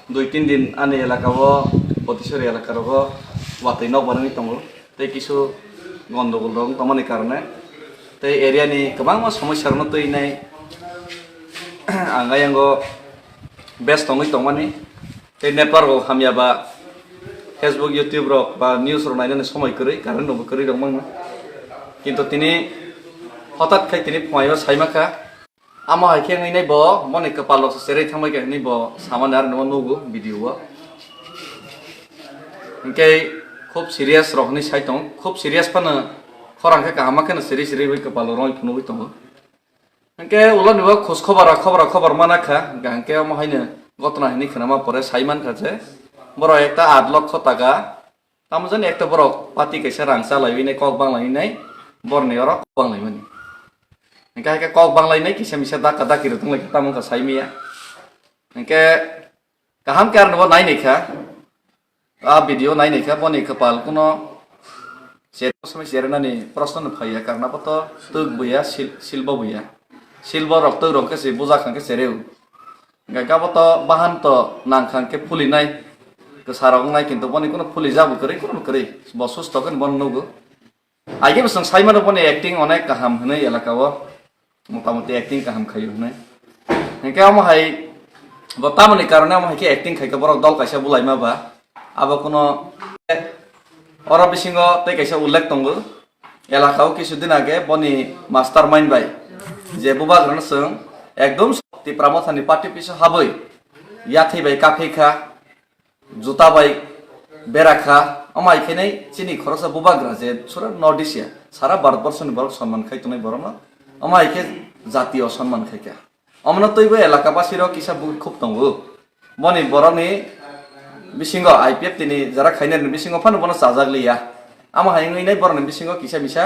2-3 দিন आंनि एलाकायाव पतिसरी एलाकायाव वातै न बानायनाय दङ तै किसु गन्डगोल दं तमानि कारणे तै एरियानि गोबां समस्यानो तैनाय आंगायांगो बेस्ट दङै दंमानि तै नेटवर्क हामियाबा फेसबुक इउट्यूब रक बा निउस रक नायनानै समय करै कारण नबो करै दंमोन किन्तु तिनि हठाৎ खाय तिनि फमायबा साइमाखा आमा हाइखे ngैनाय bo moni kepalok serai thamai ka ni bo saman ar no nugu video wa engke খুব serious rohni saitong খুব serious pana khorang ka hama kana seri seri bai kepalo roi phunu bai tong engke ulo nibo khos khobar mana kha gangke ma haine gotna hini khana ma pore saiman kha je boro ekta 8 লক্ষ টাকা tamজন ekta borok pati kaisa rang salai nei kok banglai nei borni orok banglai mani engke kok banglai nei kisa misa dak dak kiru tung lagi tamung ka saimia engke kaham kar no nai nei kha a video nai nei kha boni kepal kuno samai serna ni prashna phaiya karna pato tuk buya silba rok tuk rok ke se buja khang ke sereu engke pato bahan to nang khang ke phuli nai ke sarong nai kintu boni kuno phuli jabu kore bo susto kan bon nugo aige besang saimano boni acting onek kaham hnai elakawo মোটামুটি acting kaham khayo hnai engke amo hai botamani karone amo hai ke acting khai ka borok dol kaisa bulai ma ba abo kono ora bisingo tei kaisa ullek tongo elakao kisudin age boni mastermind bai je buba grana sung ekdom ti pramothani party piso haboi yathei bai kaphei kha juta bai berakha amai khenai chini khorosa buba gra je sura nordisia sara bharatbor ni borok সম্মান khai tonai borok ama ike জাতীয় সম্মান খাইকা আমনা তৈব এলাকা বাসির কিসা খুব দঙ্গো বনি বরনি বিসিঙ্গ IPF তিনি যারা খাইনার বিসিঙ্গ Fanon বন চাজাগলিয়া আমা হাইঙ্গই নাই বরনি বিসিঙ্গ কিসা মিসা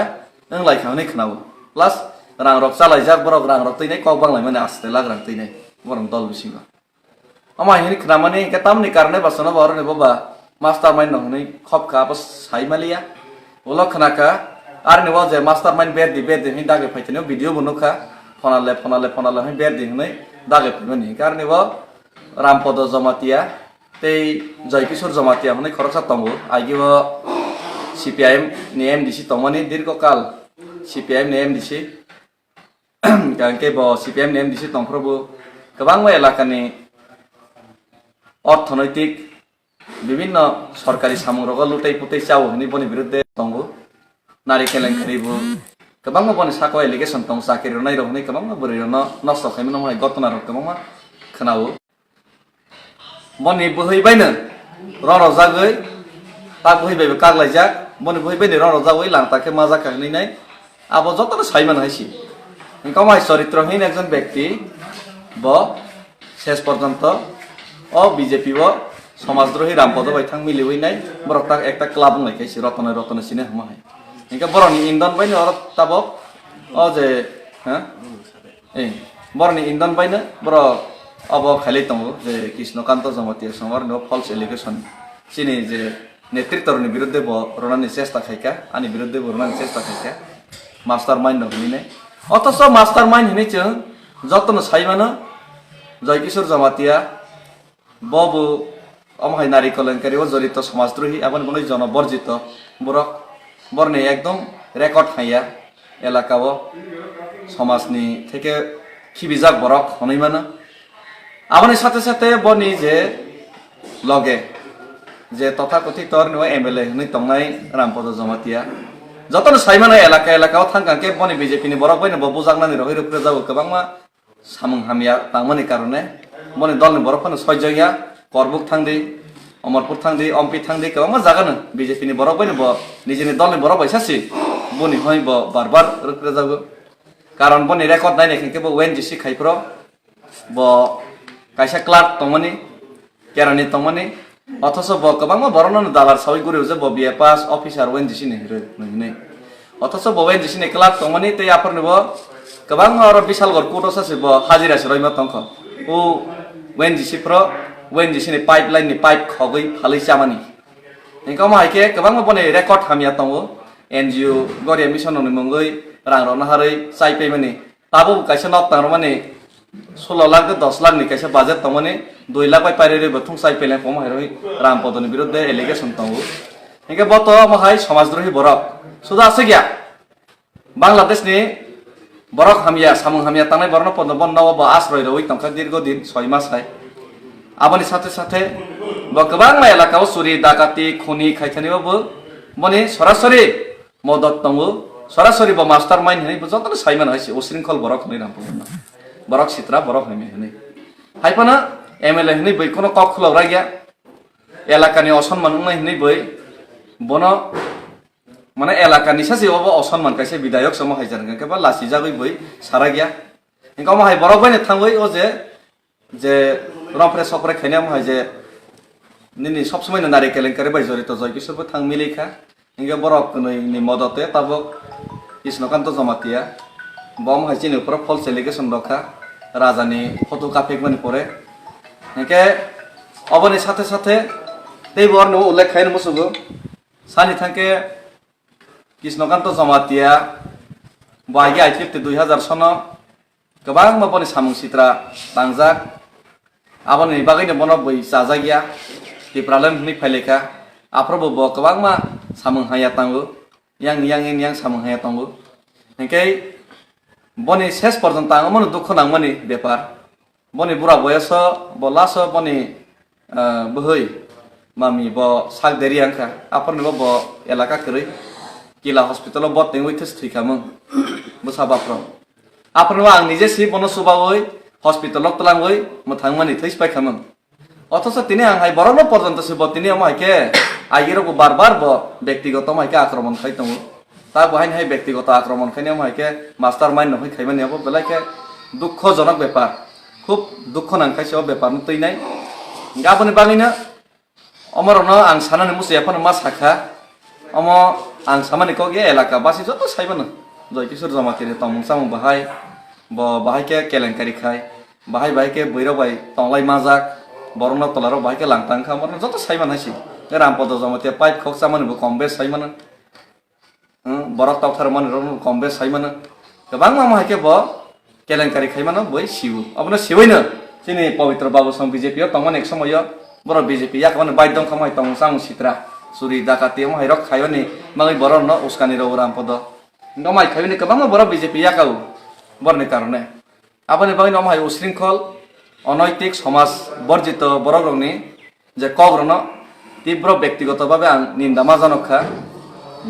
নং লাইখাवनै খনাও প্লাস রাং রক চালাই যাক বরক রাং রক তৈনাই কক বাংলাই মানে আস্তে लाग्रां তৈনাই বরন দল বিসিঙ্গ আমা হাইনি খনামানি কে তামনি কারণে বাসনা বরনি বাবা মাস্টার মাইন্ড নহनै খপখা বাস সাইমালিয়া ওলা খনাকা আর নেওয়া যে মাস্টারমাইন্ড বেরদি হিন দাগে ফাইতেনো ভিডিও বনুখা ফনালে হিন বেরদি হनै দাগে ফাইমনি কার নেওয়া রামপদ জমাতিয়া তেই জয়কিশোর জমাতিয়া হनै খরচা তঙ্গো আইগিব সিপিআইএম নি এমডিসি তমনি দীর্ঘকাল সিপিআইএম নি এমডিসি গাंके ब সিপিআইএম নি এমডিসি তংফ্রবো गोबां এলাকানি অর্থনৈতিক বিভিন্ন সরকারি সামগ্রী লুটাই পুটাই চাও হনি বনি বিরুদ্ধে তঙ্গো nari keleng kribu kabang mo boni sako allegation tong sakir nai ro nei kabang mo bori no nosto khaimno mai gotna ro kabang ma khnao boni bohoi baina ro jagoi ta bohoi bai kaglai jak boni bohoi baina ro jagoi lang ta ke maja kahni nai abo jotono saiman haisi kamai চরিত্রহীন একজন ব্যক্তি ব শেষ পর্যন্ত ও BJP ব সমাজদ্রোহী রামপদ বাইথাং মিলিবই নাই বরক একটা club নাইকাইছি রতনে সিনে হামাই engke boroni indon baina orot tabok o je ha boroni indon baina boro abo khali tongo je Krishnokant Jamatia somar no false allegation chini je netrittorni biruddhe bo ronani chesta khaika ani biruddhe bo ronani chesta khaika mastermind no hini অথচ mastermind hini chung jotono saimano Joykishore Jamatia ববু আমহাই নারী কল্যাণকারী ও জড়িত সমাজদ্রোহী এবং বলে জনবর্জিত বরক বরনে একদম record খাইয়া এলাকাও সমাজনি থেকে খিবিজাক বরক হনৈমানো আমনি সাথে সাথে বনি যে লগে যে তথাকথিত এমএলএ হनै তংনাই রামপদ জমাতিয়া যতন সাইমানো এলাকাও থাঙ্গাকে বনি বিজেপি ni বরক বাইনে বুজাগনানি রহি রুপ্রে যাবো গোबांमा সামুং হামিয়া তাংমানি কারণে বনি দলনি বরকফানো সয়জয়া করবুক থাংদি অমরপুর থাংদি অম্পি থাংদি গোबांमा জাগানো বিজেপি ni বরক বাইনে নিজেনি দলনি বরক বাইসাসি বনি হই বারবার রুপ্রে যাবো কারণ বনি রেকর্ড নাইনে খেকে ওএনজিসি খাইপ্র ব কাইসা ক্লার্ক তংমানি কেরানি তংমানি অথচ গোबांमा বরনন দালার সই গুরিও যে BA pass officer ONGC ni হিনে অথচ ওএনজিসি ni ক্লার্ক তংমানি তে আপরনি गोबां और विशालगढ़ कोर्ट सासे हाजिरा से रहिमा तंख ओ ओएनजीसी प्रो ओएनजीसी नि पाइपलाइन नि पाइप खगै फालै चामानि इनका माइके गोबां बने रेकर्ड हामिया तंगो एनजीओ गरिया मिशन नि मंगै रां रना हारै चाइ पेमनि ताबो काइसा नक तांर माने 16 lakh 10 lakh ni kaisa budget tongmani 2 lakh bai paire bo thungsai pelen pom hairoi Rampodoni biruddhe allegation tongo hingke bo to mahai somajdrohi borok suda ase gya Bangladesh ni borok hamia samung hamia tangnai borno pondobon nawa bo asroi roi tongkha dirgo din 6 mas hai aboni sathe sathe bo gobang ma elakao suri dakati khuni khaithani bo boni sorasori modot tongo sorasori bo mastermind hini bo jotono saiman haisi usrinkhol borok ni Rampodon borok sitra borok hini hini haipana MLA hini bai kono kok khulawra gya elakani osonman ungnai hini bai bono মানে এলাকানি সাসি of অসম্মান কাইছে বিধায়ক সম হাইজারঙ্গা কেবা লাসি জাগৈ বই সারা গিয়া Inca মহাই বড় বাইনে থাঙ্গই ও যে রমফরে সকরে খাইনা মহাই যে নিনি সব সময় নারী কেলেঙ্কারি বাই জড়িত জয় কিশোরবো থাং মিলেখা ইনকা বড় নি মদতে তাবো কৃষ্ণকান্ত জমাতিয়া বম হাইচিনি উপর ফলস এলিগেশন রখা রাজানি ফটো কাপিক মানে পরে ইনকে অবনি সাথে সাথে তেই বর্ণ উল্লেখ খাইন মুসুগো Sunny থাঙ্কে Krishnakanta Jamatia Baigi IPFT 2000 sono gobang maboni samung sitra tangjak aboni bagaiनो bono bai sajagia di problem ni phaileka aprobo bo gobang ma samung haya tango yang samung haya tango engkai boni ses porjonta amon dukho nangmani bepar boni bura boyaso bo laso boni bohoi mami bo sagderi angka aporni bo elaka kri Kila hospital bot ning waites thikamung busaba pro apro ang nije si bono subawoi hospital tlang oi muthangmani thais pai khamung অথচ তিনি ang hai borono porjonto si bot তিনি amai ke agiro ko barbar bo ব্যক্তিগত mai ke akromon khai tongo ta bohain hai ব্যক্তিগত akromon khai amai ke mastermind no hai khaimani abo belai ke dukkhojonok ব্যাপার খুব দুঃখ নাংখাইছে ও ব্যাপার নতই নাই গাবনি বাঙিনা অমরনো ang sanani musi এখন ma sakha omo ang samani ko ge elaka basi joto saibana Joy Kishor Jamatini tongmung samung bahai bo bahai ke kelenkari khai bahai ke boiro bai tonglai majak borno tolaro bahai ke langtang kha morno joto saibana hasi Rampodo Jamatia pipe khok samani bo kombe saibana borok tokthar mani ron kombe saibana gobang ma bahai ke bo kelenkari khaimana boi siu abona siuina chini pavitra babu sam BJP tongman ek samoyo boro BJP yak man baidong khamai tong sang sitra Suri dakati mo hairok khayoni mangai boron no uskani ro Rampodo nomai khayoni kabang boro BJP yakau borni karone aboni bagin nomai usrinkhol অনৈতিক সমাজ বর্জিত বড়গ্রনি যে কগ্রন তীব্র ব্যক্তিগতভাবে আং নিন্দামাজনকা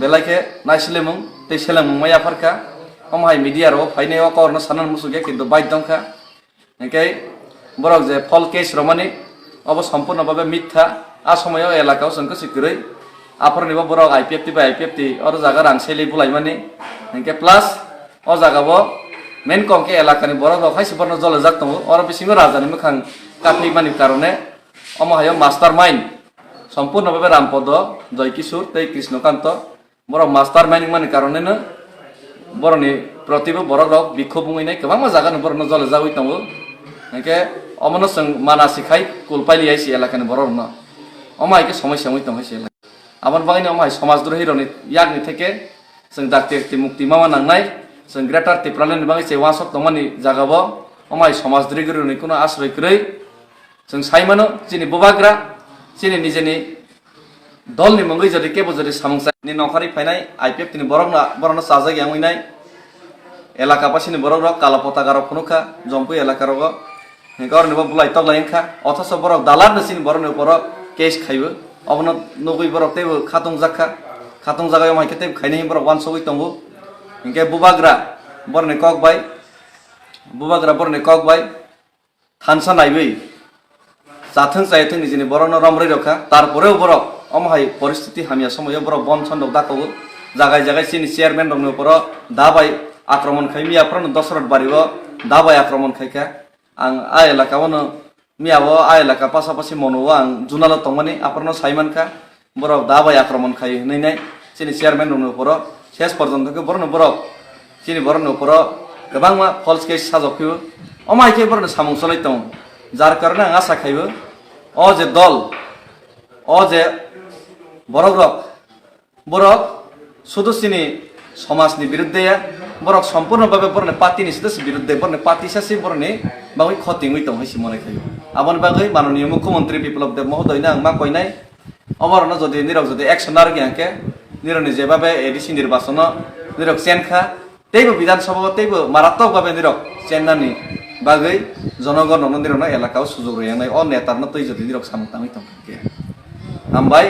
বেলাইকে নাইসিলেমুং তেইসেলেমুং মাইয়াফারকা অমহাই মিডিয়ারও ফাইনেও কগ্রন সানান মুসুগে কিন্তু বাইদংকা একাই বরক যে ফল case রমানি of সম্পূর্ণভাবে মিথ্যা আসময় এলাকাও जोंखौ सिकिरै आफरनिबो बरक आइपिएफटी अर जागा रांसेलि बुलाइमानि एके प्लास अ जागाबो मेन कंके एलाकानि बरक खायसे बरन जलजाक दङ अर बिसिङो राजानि मोखां काफैमानि कारणे अमहायो मास्टार माइन्ड सम्पूर्णभावे रामपद जय किशोर तै कृष्णकान्त बरक मास्टार माइन्ड मानि कारणे बरनि प्रतिबो बरक रक बिक्षोभ बुंनाय गोबां जागानि बरन जलजागै दङ एके अमनो जों मानासिखाय कुलपाइलि आइसि एलाकानि बरन अमाइके समस्या मुइ दङ एसे आबाद बागैनो अमाइ समाजद्रोही रनि यागनि थेके जों दाक्ति मुक्ति मावा नांनाय जों ग्रेटार टिप्रालेनि बागै जे वासक दंमानि जागाबो अमाइ समाजद्रोही रनि कुनो आश्रय क्रय जों साइमानो जिनि बबाग्रा जिनि निजेनि दलनि मंगै जदि केबो जदि सामंसानि नखारि फायनाय आइपिएफनि बरन साजाय यामैनाय एलाका पासिनि बरक कालापता गारो फनुखा जम्पु एलाका रग गरनिबो बुलाइ तगलायखा अथस बरक दालार नसिनि बरन उपर केस खाइबो अबन नगै बरक तेबो खातंग जागायाव माइके तेब खाइनाय बरक वान सगै दंगो इनके बुबाग्रा बरने ककबाय थानसा नायबै जाथों जायथों निजेनि बरन रमरै रखा तारपरेও बरक अमहाय परिस्थिति हामिया समय बरक बन सन्दक दाखौ जागाय सिनि चेयारमैन रंनो पर दाबाय आक्रमण खाइमियाफ्रानो दशरथ बारिबो दाबाय आक्रमण खाइका आं आ एलाकावनो मियाबो आ एलाका पासापासि मनोबो आं जुनाल तंमानि आफरनो साइमानका बरक दाबाय आक्रमण खाइ हनैनाय सिनि चेयारमैन रंनो पर शेष पर्यन्तको बरक सिनि बरनो पर गोबां मा फल्स केस साजखिबो अमाइके बरनो सामुं सलाय दं जार कारणे आं आसा खाइबो अ जे दल अ जे बरक शुधु सिनि সমাজনি বিরুদ্ধে বরক সম্পূর্ণভাবে বরনে পার্টিনি সাথে বিরুদ্ধে বরনে পার্টি সাসি বরনে বাগৈ ক্ষতি হই দं হইছি মনে খাই আবন বাগৈ মাননীয় মুখ্যমন্ত্রী বিপ্লব দেব মহোদয় না মা কইনাই অমরণ যদি নিরক যদি অ্যাকশন আর গিয়াকে নিরনি যেভাবে এডিসি নির্বাচন নিরক চেনখা তেইবো বিধানসভা তেইবো মারাত্মকভাবে নিরক চেন্নানি বাগৈ জনগণ নিরন এলাকাও সুযোগ রয়েছে অ নেতার তুই যদি নিরক সামুতামি দं হামবাই